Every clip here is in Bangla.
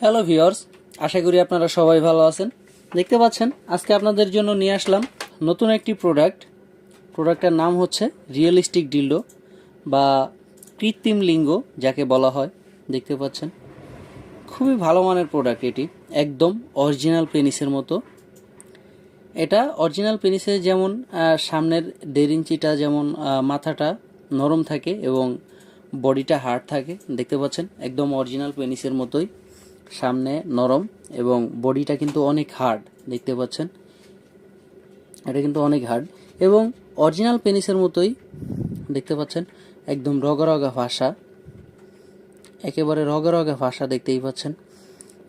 হ্যালো ভিউয়ার্স, আশা করি আপনারা সবাই ভালো আছেন। দেখতে পাচ্ছেন আজকে আপনাদের জন্য নিয়ে আসলাম নতুন একটি প্রোডাক্টের নাম হচ্ছে রিয়েলিস্টিক ডিল্ডো বা কৃত্রিম লিঙ্গ যাকে বলা হয়। দেখতে পাচ্ছেন খুবই ভালো মানের প্রোডাক্ট, এটি একদম অরিজিনাল পেনিসের মতো। এটা অরিজিনাল পেনিসে যেমন সামনের 1.5 ইঞ্চিটা যেমন মাথাটা নরম থাকে এবং বডিটা হার্ড থাকে। দেখতে পাচ্ছেন একদম অরিজিনাল পেনিসের মতোই, সামনে নরম এবং বডিটা কিন্তু অনেক হার্ড। দেখতে পাচ্ছেন এটা কিন্তু অনেক হার্ড এবং অরিজিনাল পেনিসের মতোই। দেখতে পাচ্ছেন একদম রগা রগা ভাষা, একেবারে রগা রগা ভাষা দেখতেই পাচ্ছেন।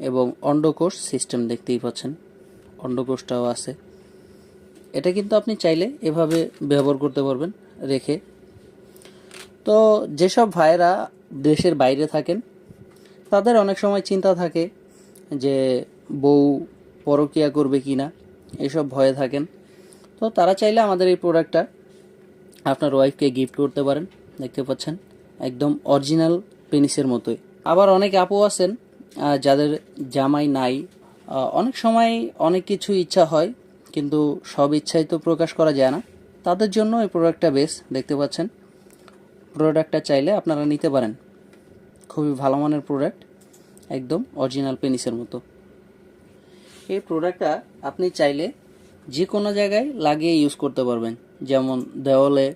এবং অন্ডকোষ সিস্টেম দেখতেই পাচ্ছেন, অন্ডকোষটাও আছে। এটা কিন্তু আপনি চাইলে এভাবে ব্যবহার করতে পারবেন রেখে। তো যেসব ভাইয়েরা দেশের বাইরে থাকেন তাদের অনেক সময় চিন্তা থাকে যে বউ পরকীয়া করবে কি না, এসব ভয়ে থাকেন। তো তারা চাইলে আমাদের এই প্রোডাক্টটা আপনার ওয়াইফকে গিফট করতে পারেন। দেখতে পাচ্ছেন একদম অরিজিনাল পেনিসের মতোই। আবার অনেক আপু আছেন যাদের জামাই নাই, অনেক সময় অনেক কিছু ইচ্ছা হয় কিন্তু সব ইচ্ছাই তো প্রকাশ করা যায় না। তাদের জন্য এই প্রোডাক্টটা বেশ। দেখতে পাচ্ছেন প্রোডাক্টটা চাইলে আপনারা নিতে পারেন, খুবই ভালো মানের প্রোডাক্ট, একদম অরিজিনাল পেনিসের মতো। এই প্রোডাক্টটা আপনি চাইলে যে কোনো জায়গায় লাগিয়ে ইউজ করতে পারবেন, যেমন দেওয়ালে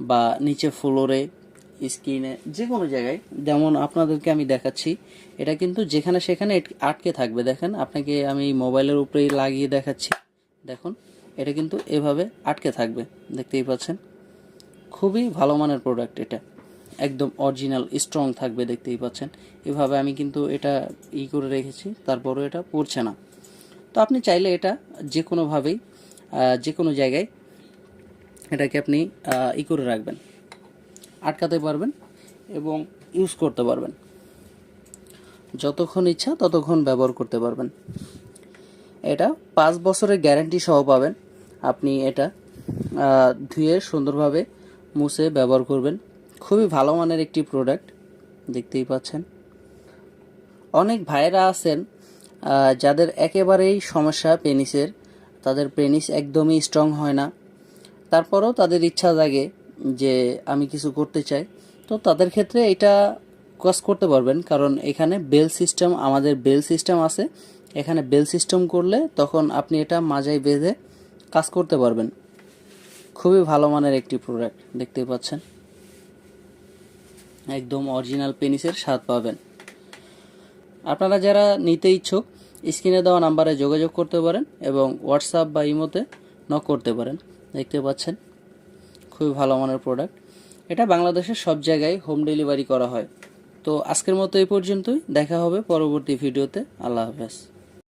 বা নিচে ফ্লোরে, স্কিনে, যে কোনো জায়গায়। যেমন আপনাদেরকে আমি দেখাচ্ছি, এটা কিন্তু যেখানে সেখানে আটকে থাকবে। দেখেন, আপনাকে আমি মোবাইলের উপরেই লাগিয়ে দেখাচ্ছি, দেখুন এটা কিন্তু এভাবে আটকে থাকবে। দেখতেই পাচ্ছেন খুবই ভালো মানের প্রোডাক্ট, এটা একদম অরিজিনাল স্ট্রং থাকবে। দেখতেই পাচ্ছেন এভাবে আমি কিন্তু এটা করে রেখেছি, তারপরও এটা পড়ছে না। তো আপনি চাইলে এটা যে কোনোভাবেই যে কোনো জায়গায় এটাকে আপনি করে রাখবেন, আটকাতে পারবেন এবং ইউজ করতে পারবেন, যতক্ষণ ইচ্ছা ততক্ষণ ব্যবহার করতে পারবেন। এটা 5 বছরের গ্যারান্টি সহ পাবেন। আপনি এটা ধুয়ে সুন্দরভাবে মুছে ব্যবহার করবেন। খুবই ভালো মানের একটি প্রোডাক্ট, দেখতেই পাচ্ছেন। অনেক ভাইয়েরা আছেন যাদের একেবারেই সমস্যা পেনিসের, তাদের পেনিস একদমই স্ট্রং হয় না, তারপরেও তাদের ইচ্ছা জাগে যে আমি কিছু করতে চাই। তো তাদের ক্ষেত্রে এটা কাজ করতে পারবেন, কারণ এখানে বেল সিস্টেম, আমাদের বেল সিস্টেম আছে। এখানে বেল সিস্টেম করলে তখন আপনি এটা মাজায় বেঁধে কাজ করতে পারবেন। খুবই ভালো মানের একটি প্রোডাক্ট, দেখতেই পাচ্ছেন একদম অরিজিনাল পেনিসের স্বাদ পাবেন। আপনারা যারা নিতে ইচ্ছুক স্ক্রিনে দেওয়া নাম্বারে যোগাযোগ করতে পারেন এবং হোয়াটসঅ্যাপ বা ইমোতে নক করতে পারেন। দেখতে পাচ্ছেন খুবই ভালো মানের প্রোডাক্ট। এটা বাংলাদেশের সব জায়গায় হোম ডেলিভারি করা হয়। তো আজকের মতো এই পর্যন্তই, দেখা হবে পরবর্তী ভিডিওতে। আল্লাহ হাফেজ।